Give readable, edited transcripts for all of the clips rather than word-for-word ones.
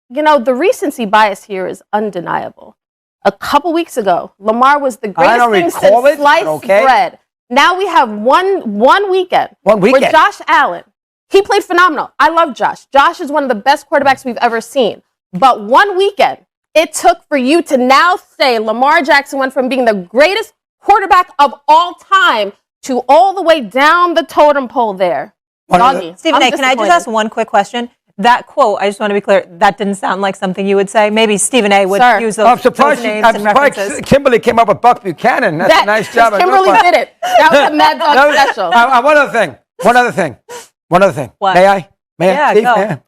the recency bias here is undeniable. A couple weeks ago, Lamar was the greatest thing since sliced bread. Now we have one weekend. Where Josh Allen, he played phenomenal. I love Josh. Josh is one of the best quarterbacks we've ever seen. But one weekend, it took for you to now say Lamar Jackson went from being the greatest quarterback of all time to all the way down the totem pole there. Stephen A., can I just ask one quick question? That quote, I just want to be clear, that didn't sound like something you would say. Maybe Stephen A. would use those, those names and references. Kimberly came up with Buck Buchanan. That's a nice job. Kimberly did it. That was a Mad Dog special. One other thing. What? May I? Yeah, go.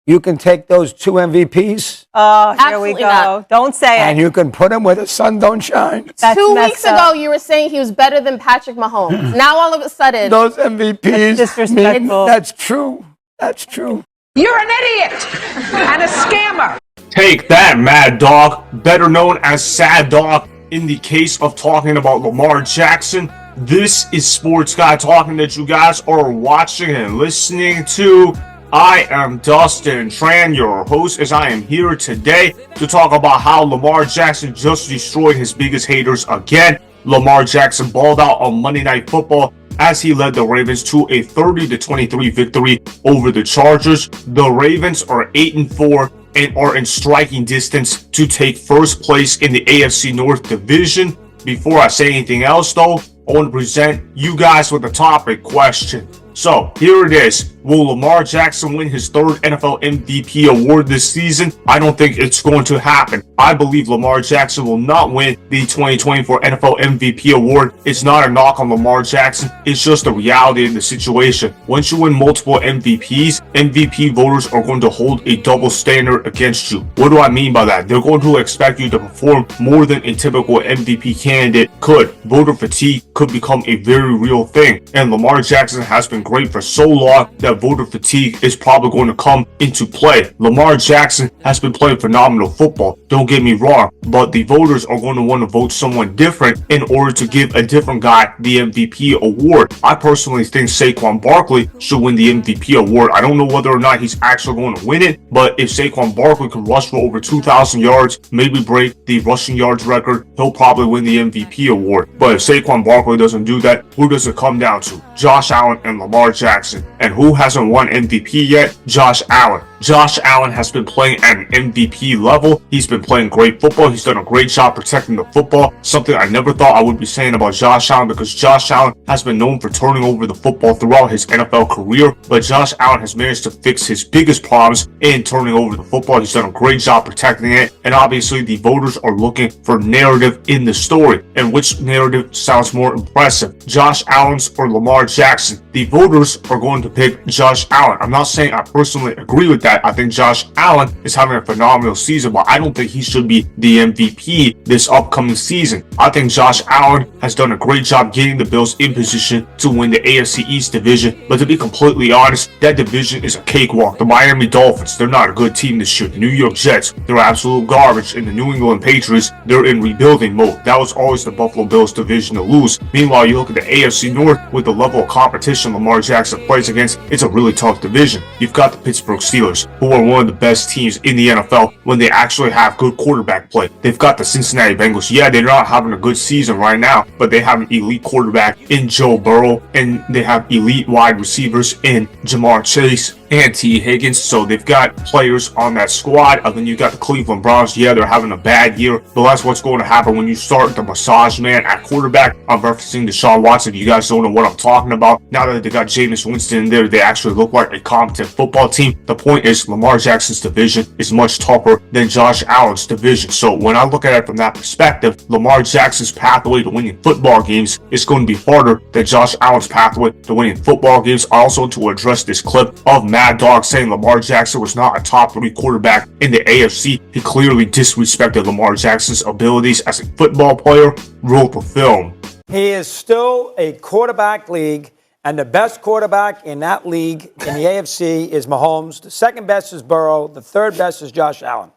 You can take those 2 MVPs. Oh, here we go. Not. Don't say it. And you can put them where the sun don't shine. That's 2 weeks ago, you were saying he was better than Patrick Mahomes. Now, all of a sudden, those MVPs. That's disrespectful. That's true. That's true. You're an idiot and a scammer. Take that, Mad Dog, better known as Sad Dog. In the case of talking about Lamar Jackson, this is Sports Guy talking that you guys are watching and listening to. I am Dustin Tran, your host, as I am here today to talk about how Lamar Jackson just destroyed his biggest haters again. Lamar Jackson balled out on Monday Night Football as he led the Ravens to a 30-23 victory over the Chargers. The Ravens are 8-4 and are in striking distance to take first place in the AFC North Division. Before I say anything else, though, I want to present you guys with a topic question. So, here it is. Will Lamar Jackson win his 3rd NFL MVP award this season? I don't think it's going to happen. I believe Lamar Jackson will not win the 2024 NFL MVP award. It's not a knock on Lamar Jackson. It's just the reality of the situation. Once you win multiple MVPs, MVP voters are going to hold a double standard against you. What do I mean by that? They're going to expect you to perform more than a typical MVP candidate could. Voter fatigue could become a very real thing. And Lamar Jackson has been great for so long that voter fatigue is probably going to come into play. Lamar Jackson has been playing phenomenal football, don't get me wrong, but the voters are going to want to vote someone different in order to give a different guy the MVP award. I personally think Saquon Barkley should win the MVP award. I don't know whether or not he's actually going to win it, but if Saquon Barkley can rush for over 2,000 yards, maybe break the rushing yards record, he'll probably win the MVP award. But if Saquon Barkley doesn't do that, who does it come down to? Josh Allen and Lamar Jackson. And who hasn't won MVP yet? Josh Allen. Josh Allen has been playing at an MVP level. He's been playing great football. He's done a great job protecting the football. Something I never thought I would be saying about Josh Allen, because Josh Allen has been known for turning over the football throughout his NFL career. But Josh Allen has managed to fix his biggest problems in turning over the football. He's done a great job protecting it. And obviously the voters are looking for narrative in the story. And which narrative sounds more impressive? Josh Allen's or Lamar Jackson? The voters are going to pick Josh Allen. I'm not saying I personally agree with that. I think Josh Allen is having a phenomenal season, but I don't think he should be the MVP this upcoming season. I think Josh Allen has done a great job getting the Bills in position to win the AFC East division, but to be completely honest, that division is a cakewalk. The Miami Dolphins, they're not a good team this year. The New York Jets, they're absolute garbage. And the New England Patriots, they're in rebuilding mode. That was always the Buffalo Bills division to lose. Meanwhile, you look at the AFC North with the level of competition Lamar Jackson plays against, it's a really tough division. You've got the Pittsburgh Steelers, who are one of the best teams in the NFL when they actually have good quarterback play. They've got the Cincinnati Bengals. Yeah, they're not having a good season right now, but they have an elite quarterback in Joe Burrow, and they have elite wide receivers in Jamar Chase and T. Higgins, so they've got players on that squad. And then you got the Cleveland Browns. Yeah, they're having a bad year, but that's what's going to happen when you start the massage man at quarterback. I'm referencing Deshaun Watson. You guys don't know what I'm talking about. Now that they got Jameis Winston in there, they actually look like a competent football team. The point is, Lamar Jackson's division is much tougher than Josh Allen's division. So when I look at it from that perspective, Lamar Jackson's pathway to winning football games is going to be harder than Josh Allen's pathway to winning football games. Also, to address this clip of Mad Dog saying Lamar Jackson was not a top 3 quarterback in the AFC, he clearly disrespected Lamar Jackson's abilities as a football player. Roll the film. He is still a quarterback league, and the best quarterback in that league in the AFC is Mahomes. The second best is Burrow. The third best is Josh Allen.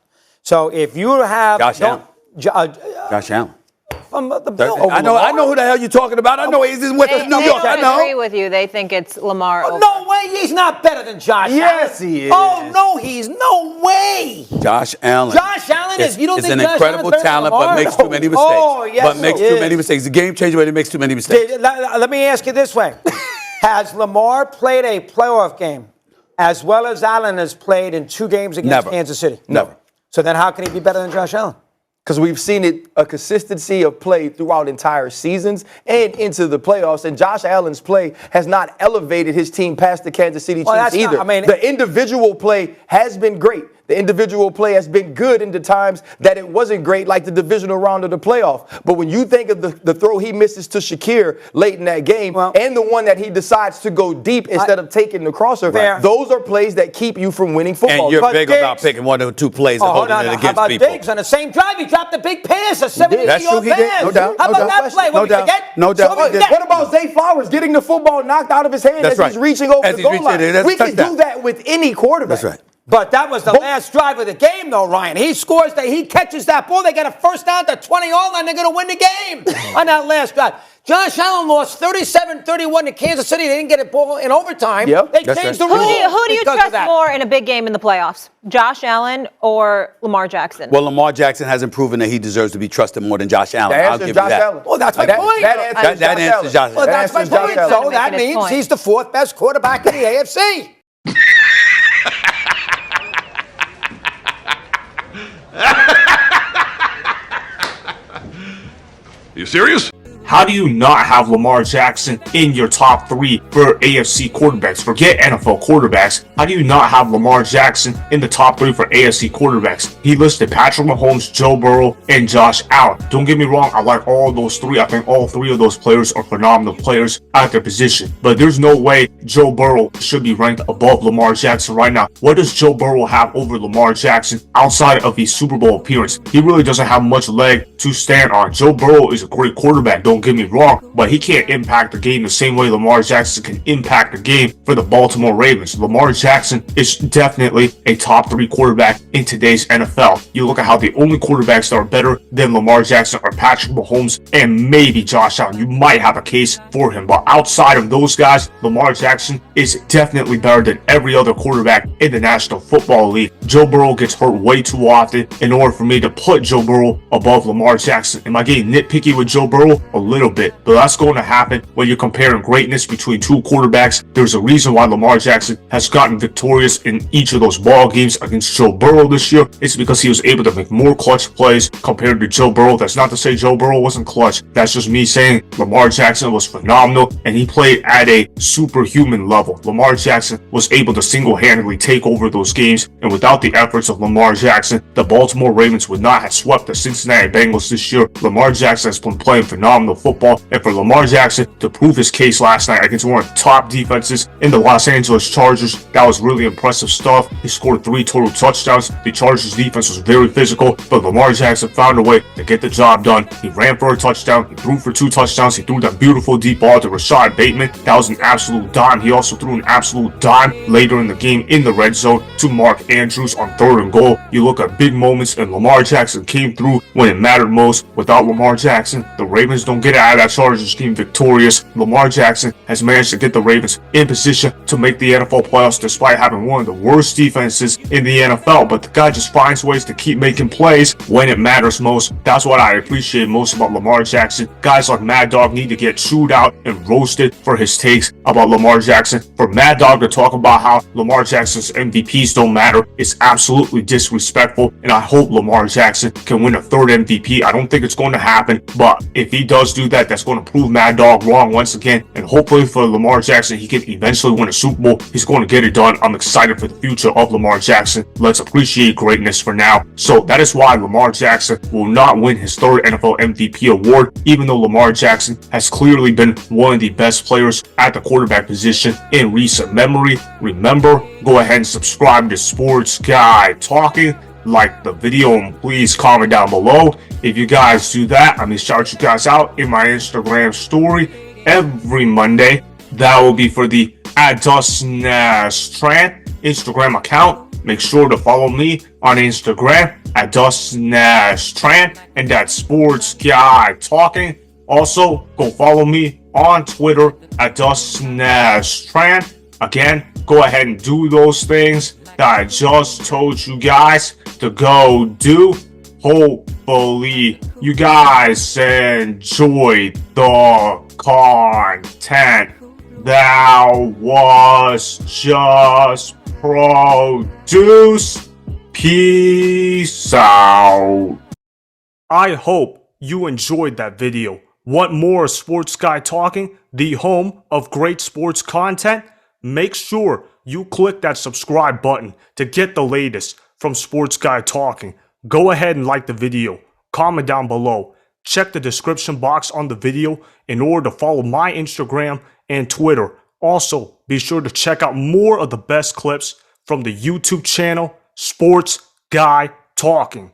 So if you have Josh Allen. from the Bills. I know who the hell you're talking about. I know he's with us in New York. I know. I agree with you. They think it's Lamar. Oh, no way. He's not better than Josh Allen. Yes, he is. Oh, no, he's no way. Josh Allen. Josh Allen is, you don't think an Josh incredible Allen's better than talent, but Lamar? makes too many mistakes. Oh, yes. But makes too many mistakes. He's a game changer, but he makes too many mistakes. Let me ask you this way. Has Lamar played a playoff game as well as Allen has played in 2 games against Kansas City? Never. So then how can he be better than Josh Allen? Because we've seen a consistency of play throughout entire seasons and into the playoffs. And Josh Allen's play has not elevated his team past the Kansas City Chiefs either. The individual play has been great. The individual play has been good in the times that it wasn't great, like the divisional round of the playoff. But when you think of the throw he misses to Shakir late in that game and the one that he decides to go deep instead of taking the crossover, those are plays that keep you from winning football. And you're big about picking 1 or 2 plays and holding it against How about people. Diggs on the same drive? He dropped a big pass, a 70-yard pass. That's true, he did. No doubt. How about that play? No doubt. No doubt. What about Zay Flowers getting the football knocked out of his hand as he's reaching over the goal line? We can do that with any quarterback. That's right. But that was the last drive of the game, though, Ryan. He scores, he catches that ball. They get a first down to 20-yard line. They're going to win the game on that last drive. Josh Allen lost 37-31 to Kansas City. They didn't get a ball in overtime. Yep. They changed the rule. Who do you trust more in a big game in the playoffs? Josh Allen or Lamar Jackson? Well, Lamar Jackson hasn't proven that he deserves to be trusted more than Josh Allen. I'll give you that. Allen. Well, that's my point. That answers Josh Allen. Well, that's my point. So that means he's the 4th best quarterback in the AFC. You serious? How do you not have Lamar Jackson in your top 3 for AFC quarterbacks? Forget NFL quarterbacks. How do you not have Lamar Jackson in the top 3 for AFC quarterbacks? He listed Patrick Mahomes, Joe Burrow, and Josh Allen. Don't get me wrong, I like all those 3. I think all 3 of those players are phenomenal players at their position. But there's no way Joe Burrow should be ranked above Lamar Jackson right now. What does Joe Burrow have over Lamar Jackson outside of his Super Bowl appearance? He really doesn't have much leg to stand on. Joe Burrow is a great quarterback, don't get me wrong, but he can't impact the game the same way Lamar Jackson can impact the game for the Baltimore Ravens. Lamar Jackson is definitely a top 3 quarterback in today's NFL. You look at how the only quarterbacks that are better than Lamar Jackson are Patrick Mahomes and maybe Josh Allen. You might have a case for him, but outside of those guys, Lamar Jackson is definitely better than every other quarterback in the National Football League. Joe Burrow gets hurt way too often in order for me to put Joe Burrow above Lamar Jackson. Am I getting nitpicky with Joe Burrow? A little bit, but that's going to happen when you're comparing greatness between 2 quarterbacks. There's a reason why Lamar Jackson has gotten victorious in each of those ball games against Joe Burrow this year. It's because he was able to make more clutch plays compared to Joe Burrow. That's not to say Joe Burrow wasn't clutch. That's just me saying Lamar Jackson was phenomenal and he played at a superhuman level. Lamar Jackson was able to single-handedly take over those games, and without the efforts of Lamar Jackson, the Baltimore Ravens would not have swept the Cincinnati Bengals this year. Lamar Jackson has been playing phenomenal football, and for Lamar Jackson to prove his case last night against one of the top defenses in the Los Angeles Chargers, that was really impressive stuff. He scored 3 total touchdowns. The Chargers defense was very physical, but Lamar Jackson found a way to get the job done. He ran for a touchdown. He threw for 2 touchdowns. He threw that beautiful deep ball to Rashod Bateman. That was an absolute dime. He also threw an absolute dime later in the game in the red zone to Mark Andrews on 3rd and goal. You look at big moments, and Lamar Jackson came through when it mattered most. Without Lamar Jackson, the Ravens don't get out of that Chargers game victorious. Lamar Jackson has managed to get the Ravens in position to make the NFL playoffs despite having one of the worst defenses in the NFL, but the guy just finds ways to keep making plays when it matters most. That's what I appreciate most about Lamar Jackson. Guys like Mad Dog need to get chewed out and roasted for his takes about Lamar Jackson. For Mad Dog to talk about how Lamar Jackson's MVPs don't matter is absolutely disrespectful, and I hope Lamar Jackson can win a 3rd MVP. I don't think it's going to happen, but if he does do that, that's going to prove Mad Dog wrong once again, and hopefully for Lamar Jackson, he can eventually win a Super Bowl. He's going to get it done. I'm excited for the future of Lamar Jackson. Let's appreciate greatness for now. So that is why Lamar Jackson will not win his 3rd NFL MVP award, even though Lamar Jackson has clearly been one of the best players at the quarterback position in recent memory. Remember, go ahead and subscribe to Sports Guy Talking. Like the video and please comment down below. If you guys do that, I'm going to shout you guys out in my Instagram story every Monday. That will be for the @DustinAsTrant Instagram account. make sure to follow me on Instagram at DustinNashTran, and that's Sports Guy Talking. Also, go follow me on Twitter at DustinNashTran. Again, go ahead and do those things that I just told you guys to go do. Hopefully, you guys enjoyed the content that was just produced. Peace out. I hope you enjoyed that video. Want more Sports Guy Talking, the home of great sports content? Make sure you click that subscribe button to get the latest from Sports Guy Talking. Go ahead and like the video, comment down below, check the description box on the video in order to follow my Instagram and Twitter. Also, be sure to check out more of the best clips from the YouTube channel, Sports Guy Talking.